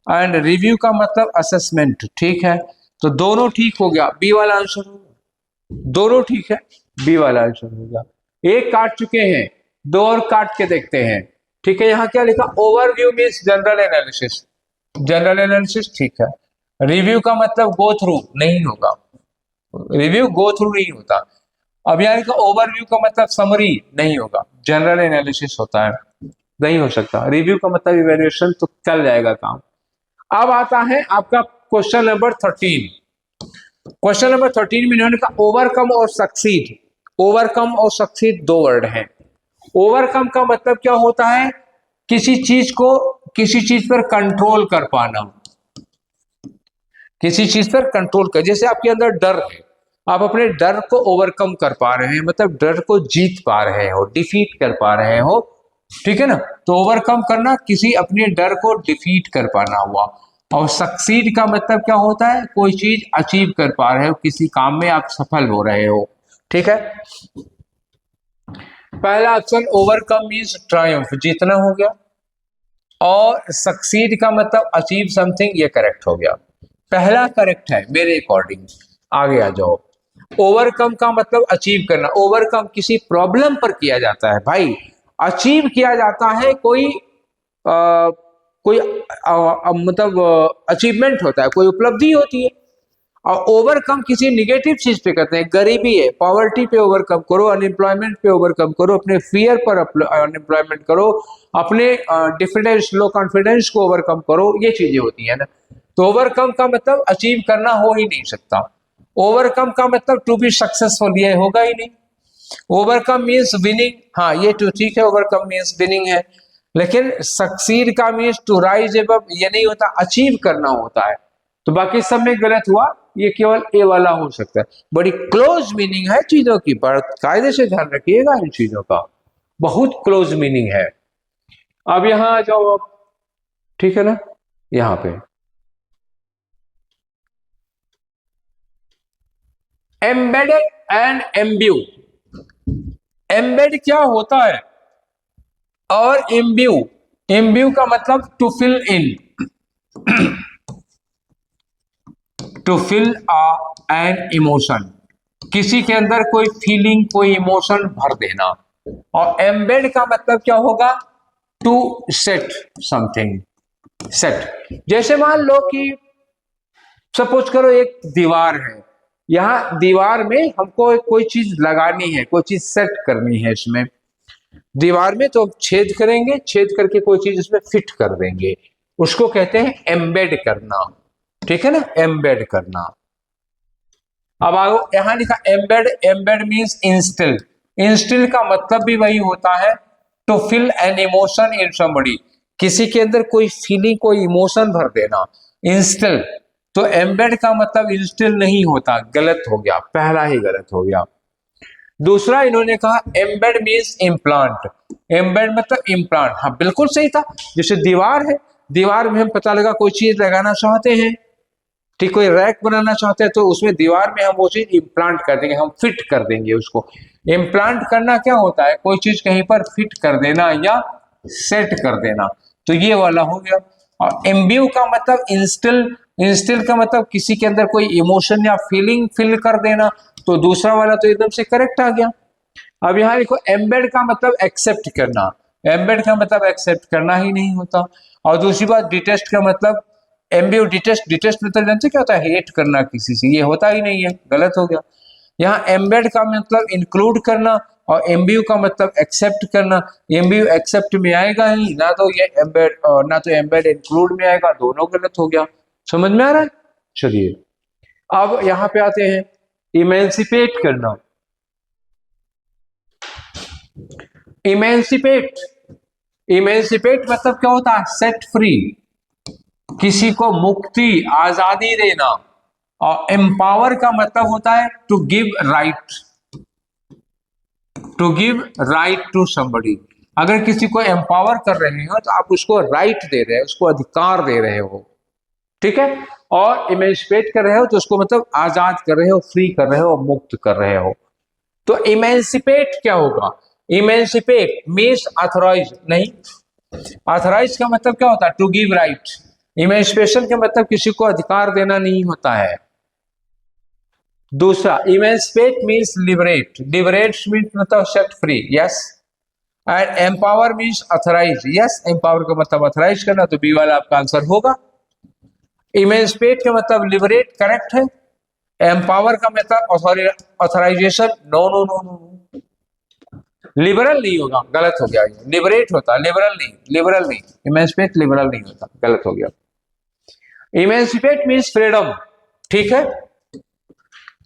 एंड रिव्यू का मतलब असेसमेंट, ठीक है। तो दोनों ठीक हो गया, बी वाला आंसर हो गया। दोनों ठीक है, बी वाला आंसर हो गया। एक काट चुके हैं, दो और काट के देखते हैं। ठीक है, यहाँ क्या लिखा, overview means general analysis. General analysis ठीक है। रिव्यू का मतलब गो थ्रू नहीं होगा, रिव्यू गो थ्रू नहीं होता। अब यहाँ का ओवरव्यू का मतलब समरी नहीं होगा, जनरल एनालिसिस होता है, नहीं हो सकता। रिव्यू का मतलब इवैल्यूएशन, तो चल जाएगा काम। अब आता है आपका क्वेश्चन नंबर 13। क्वेश्चन नंबर 13 में इन्होंने कहा ओवरकम और सक्सीड। ओवरकम और सक्सीड दो वर्ड हैं। ओवरकम का मतलब क्या होता है, किसी चीज को, किसी चीज पर कंट्रोल कर पाना, किसी चीज पर कंट्रोल कर, जैसे आपके अंदर डर है, आप अपने डर को ओवरकम कर पा रहे हैं, मतलब डर को जीत पा रहे हो, डिफीट कर पा रहे हो। ठीक है ना, तो ओवरकम करना किसी अपने डर को डिफीट कर पाना हुआ। और सक्सीड का मतलब क्या होता है, कोई चीज अचीव कर पा रहे हो, किसी काम में आप सफल हो रहे हो। ठीक है, पहला ऑप्शन ओवरकम मीन्स ट्रायम्फ, जीतना हो गया, और सक्सीड का मतलब अचीव समथिंग, ये करेक्ट हो गया। पहला करेक्ट है मेरे अकॉर्डिंग। आगे आ जाओ। ओवरकम का मतलब अचीव करना, ओवरकम किसी प्रॉब्लम पर किया जाता है भाई, अचीव किया जाता है कोई मतलब अचीवमेंट होता है, कोई उपलब्धि होती है। और ओवरकम किसी निगेटिव चीज पे करते हैं, गरीबी है, पॉवर्टी पे ओवरकम करो, अनएम्प्लॉयमेंट पे ओवरकम करो, अपने फियर पर अनएम्प्लॉयमेंट करो, अपने डिफिडेंस, लो कॉन्फिडेंस को ओवरकम करो, ये चीजें होती है ना। तो ओवरकम का मतलब अचीव करना हो ही नहीं सकता। ओवरकम का मतलब टू बी सक्सेसफुल, ये होगा ही नहीं। ओवरकम मीन्स विनिंग, हाँ ये तो ठीक है, ओवरकम मीन्स विनिंग है। लेकिन सक्सीड का मीन्स टू राइज एबव, ये नहीं होता, अचीव करना होता है। तो बाकी सब में गलत हुआ, ये केवल ए वाला हो सकता है। बड़ी क्लोज मीनिंग है चीजों की, पर कायदे से ध्यान रखिएगा इन चीजों का, बहुत क्लोज मीनिंग है। अब यहां आ जाओ अब, ठीक है ना, यहां पे एम्बेडेड एंड एम्ब्यू। एम्बेड क्या होता है, और इम्ब्यू, इम्ब्यू का मतलब to fill in, to fill an emotion, किसी के अंदर कोई फीलिंग, कोई इमोशन भर देना। और एम्बेड का मतलब क्या होगा, टू सेट समथिंग, सेट। जैसे मान लो कि सपोज करो एक दीवार है, यहां दीवार में हमको कोई चीज लगानी है, कोई चीज सेट करनी है इसमें दीवार में, तो छेद करेंगे, छेद करके कोई चीज इसमें फिट कर देंगे, उसको कहते हैं एम्बेड करना। ठीक है ना, एम्बेड करना। अब आओ, यहां लिखा embed, embed means instil. Instil का मतलब भी वही होता है, to fill an emotion in somebody, किसी के अंदर कोई फीलिंग, कोई इमोशन भर देना, इंस्टिल। तो एम्बेड का मतलब इंस्टिल नहीं होता, गलत हो गया, पहला ही गलत हो गया। दूसरा इन्होंने कहा एम्बेड मीन्स इम्प्लांट, एम्बेड मतलब इम्प्लांट, हाँ बिल्कुल सही था। जैसे दीवार है, दीवार में हम पता लगा कोई चीज लगाना चाहते हैं, ठीक, कोई रैक बनाना चाहते हैं, तो उसमें दीवार में हम वो चीज इम्प्लांट कर देंगे, हम फिट कर देंगे उसको। इम्प्लांट करना क्या होता है, कोई चीज कहीं पर फिट कर देना या सेट कर देना, तो ये वाला हो गया। और इम्ब्यू का मतलब इंस्टिल, इंस्टिल का मतलब किसी के अंदर कोई इमोशन या फीलिंग फिल कर देना, तो दूसरा वाला तो एकदम से करेक्ट आ गया। अब यहाँ देखो एम्बेड का मतलब एक्सेप्ट करना, एम्बेड का मतलब एक्सेप्ट करना ही नहीं होता। और दूसरी बात डिटेस्ट का मतलब, एम्ब्यू डिटेस्ट, डिटेस्ट मतलब जानते क्या होता है, हेट करना किसी से, ये होता ही नहीं है, गलत हो गया। यहाँ एम्बेड का मतलब इंक्लूड करना, और एम्ब्यू का मतलब एक्सेप्ट करना। एम्ब्यू एक्सेप्ट में आएगा ही ना, तो ये एम्बेड, ना तो एम्बेड इंक्लूड में आएगा, दोनों गलत हो गया। समझ में आ रहा है? चलिए अब यहाँ पे आते हैं, इमेंसिपेट करना। इमेंसिपेट, इमेंसिपेट मतलब क्या होता है, सेट फ्री, किसी को मुक्ति, आजादी देना। और एम्पावर का मतलब होता है to give right, to give right to somebody. अगर किसी को एम्पावर कर रहे हो तो आप उसको राइट दे रहे हो, उसको अधिकार दे रहे हो। ठीक है, और इमेंसिपेट कर रहे हो तो उसको मतलब आजाद कर रहे हो, फ्री कर रहे हो, मुक्त कर रहे हो। तो इमेंसिपेट क्या होगा, इमेंसिपेट मीन्स ऑथराइज नहीं, ऑथराइज का मतलब क्या होता है, टू गिव राइट। इमेंसिपेशन का मतलब किसी को अधिकार देना नहीं होता है। दूसरा emancipate means liberate, liberate means मतलब set free, yes. And empower means authorise, yes, empower का मतलब ऑथराइज करना, तो बी वाला आपका आंसर होगा। इमेंसिपेट का मतलब लिबरेट, करेक्ट है। एम्पावर का मतलब authorisation, no no no no, liberal नहीं होगा, गलत हो गया, लिबरेट होता, लिबरल नहीं, लिबरल नहीं, इमेंसिपेट लिबरल नहीं होता, गलत हो गया। इमेंसिपेट मीन्स फ्रीडम, ठीक है।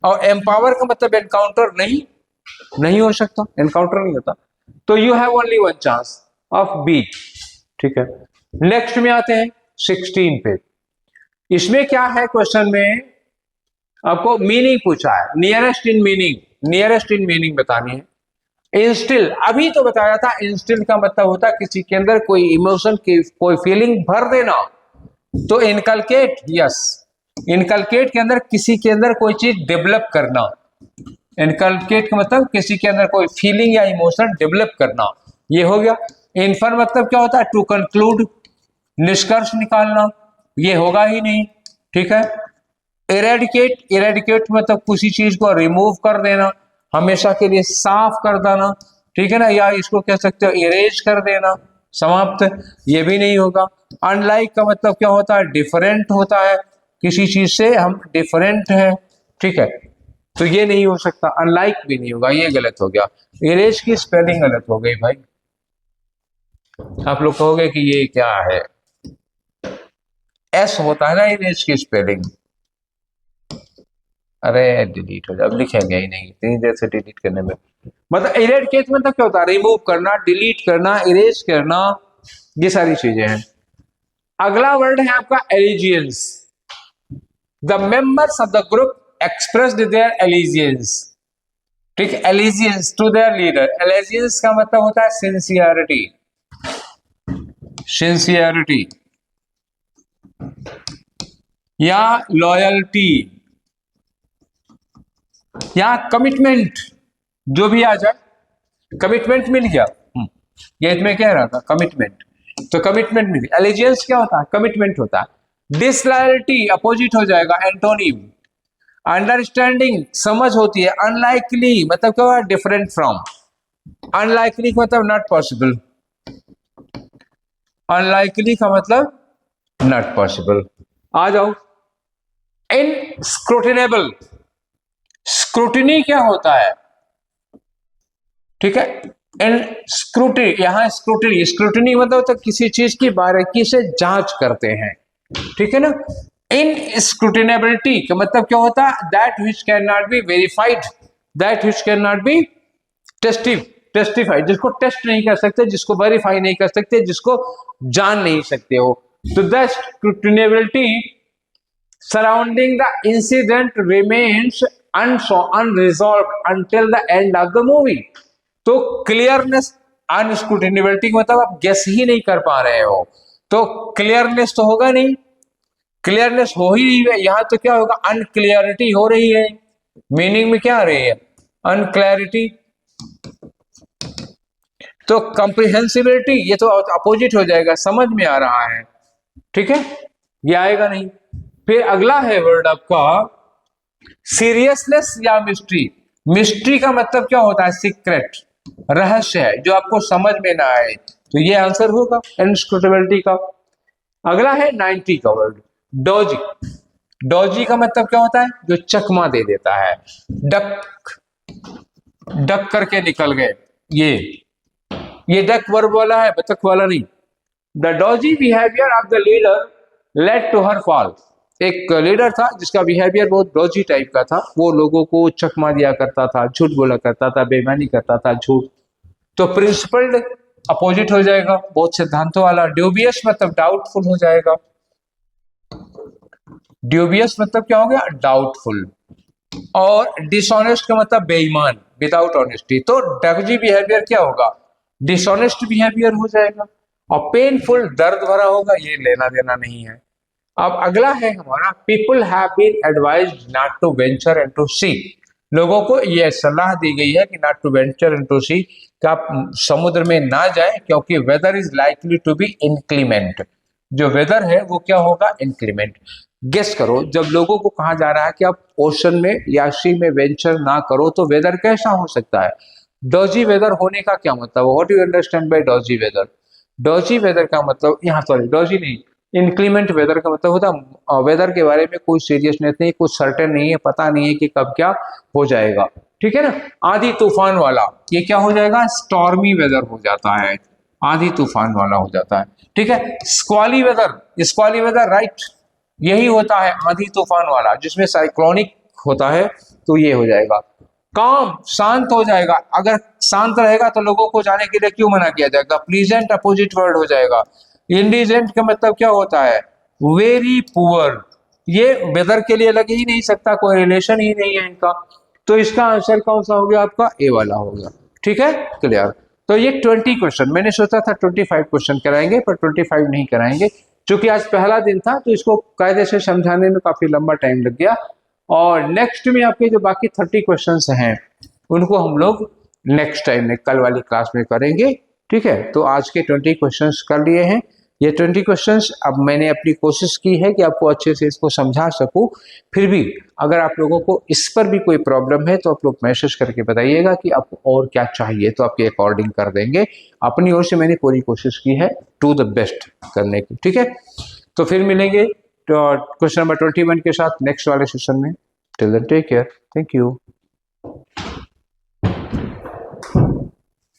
और एम्पावर का मतलब एनकाउंटर, नहीं, नहीं हो सकता, एनकाउंटर नहीं होता, तो you have only one chance of be, ठीक है। नेक्स्ट में आते हैं 16 पे। इसमें क्या है, क्वेश्चन में आपको मीनिंग पूछा है, nearest in meaning, nearest in meaning बतानी है। इंस्टिल, अभी तो बताया था, इंस्टिल का मतलब होता है किसी के अंदर कोई इमोशन की कोई फीलिंग भर देना, तो इनकलकेट, यस, इनकलकेट के अंदर किसी के अंदर कोई चीज डेवलप करना, इनकलकेट का मतलब किसी के अंदर कोई फीलिंग या इमोशन डेवलप करना, ये हो गया। इन्फर मतलब क्या होता है, टू कंक्लूड, निष्कर्ष निकालना, ये होगा ही नहीं, ठीक है। इरेडिकेट, इरेडिकेट मतलब किसी चीज को रिमूव कर देना, हमेशा के लिए साफ कर देना, ठीक है ना, या इसको कह सकते हो इरेज कर देना, समाप्त, ये भी नहीं होगा। अनलाइक का मतलब क्या होता है, डिफरेंट होता है, किसी चीज से हम डिफरेंट है, ठीक है, तो ये नहीं हो सकता, अनलाइक भी नहीं होगा, ये गलत हो गया। इरेज की स्पेलिंग गलत हो गई भाई, आप लोग कहोगे कि ये क्या है, एस होता है ना इरेज की स्पेलिंग, अरे डिलीट हो जाए, अब लिखेंगे ही नहीं इतनी देर से डिलीट करने में, मतलब इरेडिकेट मतलब क्या होता है, रिमूव करना, डिलीट करना, इरेज करना, ये सारी चीजें हैं। अगला वर्ड है आपका allegiance, the members of the group express their allegiance, ठीक, allegiance to their leader, allegiance का मतलब होता है सिंसियरिटी, सिंसियरिटी या लॉयल्टी या कमिटमेंट, जो भी आ जाए, कमिटमेंट मिल गया, ये इसमें कह रहा था कमिटमेंट, तो कमिटमेंट मिल गया। एलिजियंस क्या होता है, कमिटमेंट होता है। डिसलॉयल्टी अपोजिट हो जाएगा, एंटोनिम। अंडरस्टैंडिंग समझ होती है, अनलाइकली मतलब क्या हुआ, डिफरेंट फ्रॉम, अनलाइकली का मतलब नॉट पॉसिबल, अनलाइकली का मतलब नॉट पॉसिबल। आ जाओ, इनस्क्रूटिनेबल, स्क्रूटिनी क्या होता है, ठीक है, इन स्क्रूटिनी, यहां स्क्रूटिनी, स्क्रूटिनी मतलब होता है किसी चीज की बारीकी से जांच करते हैं, ठीक है ना। इन स्क्रूटिनेबिलिटी का मतलब क्या होता है, that which can not be verified, that which can not be testified, जिसको टेस्ट नहीं कर सकते, जिसको वेरीफाई नहीं कर सकते, जिसको जान नहीं सकते हो, तो the स्क्रूटिनेबिलिटी surrounding the incident remains unresolved until the end of the movie। तो क्लियरनेस, अनस्क्रूटिनेबिलिटी मतलब आप गेस ही नहीं कर पा रहे हो, तो क्लियरनेस तो होगा नहीं, क्लियरनेस हो ही नहीं है, यहां तो क्या होगा, अनक्लियरिटी हो रही है, मीनिंग में क्या आ रही है, अनक्लैरिटी। तो कंप्रिहेंसिबिलिटी, ये तो अपोजिट हो जाएगा, समझ में आ रहा है, ठीक है, ये आएगा नहीं। फिर अगला है वर्ड आपका सीरियसनेस या मिस्ट्री, मिस्ट्री का मतलब क्या होता है, सीक्रेट, रहस्य है, जो आपको समझ में ना आए, तो ये आंसर होगा इनस्क्रूटेबिलिटी का। अगला है 90 का वर्ड डॉजी, डॉजी का मतलब क्या होता है, जो चकमा दे देता है, डक, डक करके निकल गए, ये डक वर्ब वाला है, बतख वाला नहीं। The dodgy behaviour of the leader led to her fall, एक लीडर था जिसका बिहेवियर बहुत डॉजी टाइप का था, वो लोगों को चकमा दिया करता था, झूठ बोला करता था, बेईमानी करता था, झूठ, तो प्रिंसिपल्ड अपोजिट हो जाएगा, बहुत सिद्धांतों वाला। ड्यूबियस मतलब डाउटफुल हो जाएगा, ड्यूबियस मतलब क्या हो गया, डाउटफुल। और डिसऑनेस्ट का मतलब बेईमान, विदाउट ऑनेस्टी, तो डगजी बिहेवियर क्या होगा, डिसऑनेस्ट बिहेवियर हो जाएगा। और पेनफुल दर्द भरा होगा, ये लेना देना नहीं है। अब अगला है हमारा people have been advised not to venture into sea, लोगों को यह सलाह दी गई है कि not to venture into sea, कि आप समुद्र में ना जाएं, क्योंकि weather is likely to be inclement, जो वेदर है वो क्या होगा, इंक्रीमेंट। गेस करो, जब लोगों को कहा जा रहा है कि आप ओशन में या सी में वेंचर ना करो तो वेदर कैसा हो सकता है। डॉजी वेदर होने का क्या मतलब, what you understand by dodgy weather. Dodgy weather का मतलब, यहाँ सॉरी डॉजी नहीं, इंक्रीमेंट वेदर का मतलब होता वेदर के बारे में कोई सीरियसनेस नहीं, कुछ सर्टेन नहीं है, पता नहीं है कि कब क्या हो जाएगा, ठीक है ना। आंधी तूफान वाला ये क्या हो जाएगा, स्टॉर्मी वेदर हो जाता है, आंधी तूफान वाला हो जाता है, ठीक है। Squally weather, squally weather right, यही होता है आंधी तूफान वाला जिसमें साइक्लोनिक होता है, तो ये हो जाएगा। काम, शांत हो जाएगा, अगर शांत रहेगा तो लोगों को जाने के लिए क्यों मना किया जाएगा, प्लीजेंट अपोजिट वर्ड हो जाएगा। इंडिजेंट का मतलब क्या होता है, वेरी पुअर, ये वेदर के लिए लग ही नहीं सकता, कोई रिलेशन ही नहीं है इनका, तो इसका आंसर कौन सा हो गया आपका, ए वाला हो गया, ठीक है, क्लियर। तो ये 20 क्वेश्चन, मैंने सोचा था 25 क्वेश्चन कराएंगे पर 25 नहीं कराएंगे, क्योंकि आज पहला दिन था तो इसको कायदे से समझाने में काफी लंबा टाइम लग गया। और नेक्स्ट में आपके जो बाकी 30 क्वेश्चंस हैं उनको हम लोग नेक्स्ट टाइम में कल वाली क्लास में करेंगे, ठीक है। तो आज के 20 क्वेश्चंस कर लिए हैं, ये 20 क्वेश्चंस अब मैंने अपनी कोशिश की है कि आपको अच्छे से इसको समझा सकूं। फिर भी अगर आप लोगों को इस पर भी कोई प्रॉब्लम है तो आप लोग मैसेज करके बताइएगा कि आपको और क्या चाहिए, तो आपके अकॉर्डिंग कर देंगे। अपनी ओर से मैंने पूरी कोशिश की है टू द बेस्ट करने की, ठीक है। तो फिर मिलेंगे क्वेश्चन नंबर 21 के साथ नेक्स्ट वाले सेशन में। Till then take care, thank you.